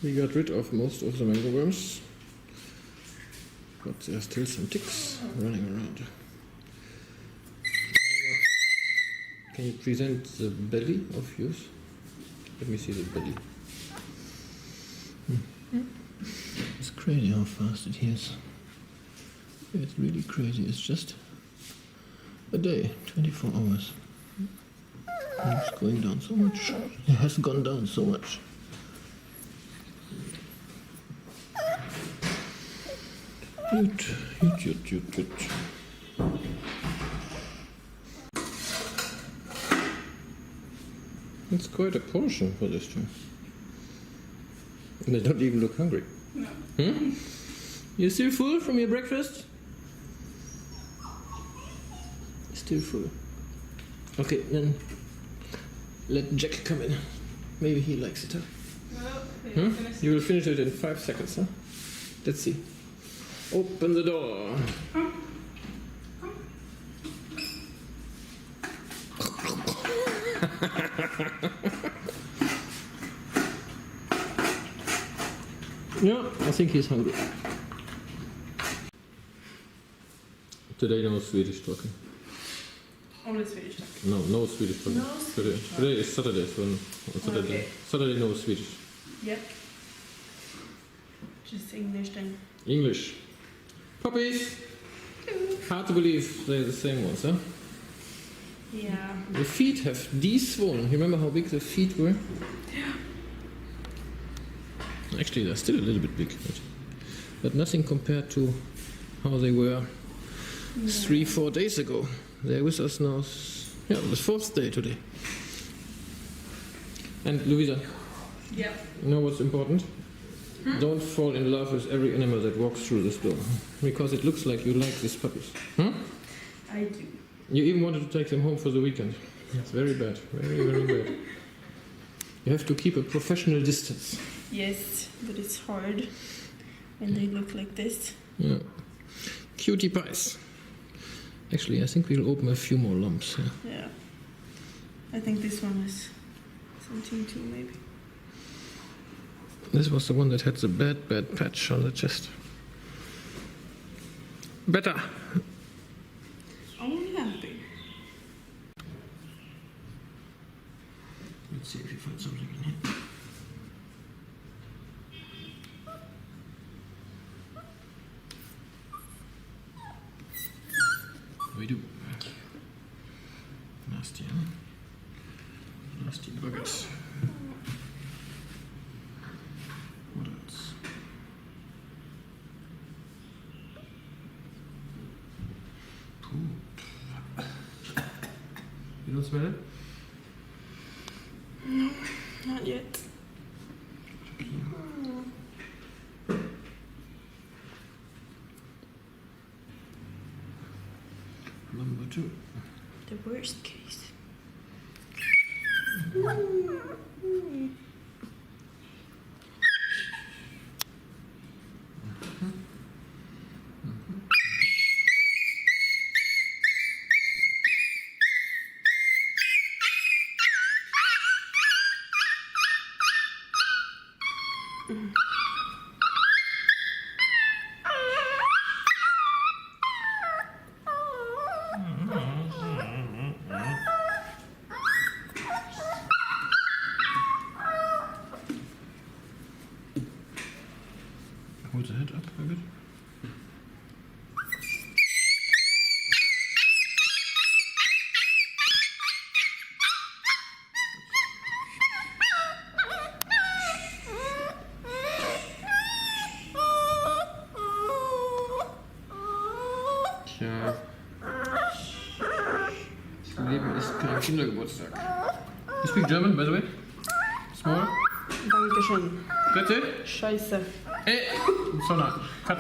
We got rid of most of the mango worms, but there are still some ticks running around. Can you present the belly of yours? Let me see the belly. It's crazy how fast it heals. It's really crazy. It's just a day, 24 hours. And it's going down so much. It has gone down so much. Good. It's quite a portion for this two. And they don't even look hungry. No. You still full from your breakfast? Still full. Okay, then let Jack come in. Maybe he likes it, huh? No, You will finish it in 5 seconds, huh? Let's see. Open the door. Yeah, I think he's hungry. Today no Swedish talking. Only Swedish talk. No Swedish talking. No Swedish talking. Today is Saturday, so on Saturday. Okay. Saturday no Swedish. Yep. Just English then. English. Puppies! Hard to believe they're the same ones, huh? Yeah. The feet have de-swollen. You remember how big the feet were? Yeah. Actually, they're still a little bit big, but nothing compared to how they were 3-4 days ago. They're with us now. Yeah, the 4th day today. And Luisa, Yep. you know what's important? Don't fall in love with every animal that walks through this door, because it looks like you like these puppies. I do. You even wanted to take them home for the weekend. It's very bad, very bad. You have to keep a professional distance. Yes, but it's hard when they look like this. Yeah. Cutie pies. Actually, I think we'll open a few more lumps. Yeah. Yeah. I think this one is something too, maybe. This was the one that had the bad patch on the chest. Better. Only happy. Let's see if you find something in here. We do. Nasty, huh? Nasty buggers. What else? Poop. You don't smell it? No, not yet. Number 2. The worst case. Hold the head up a bit. Tja. Das Leben ist kein Kindergeburtstag. You speak German, by the way? Small? Dankeschön. That's it? Scheiße. Hey! So nah. Cut.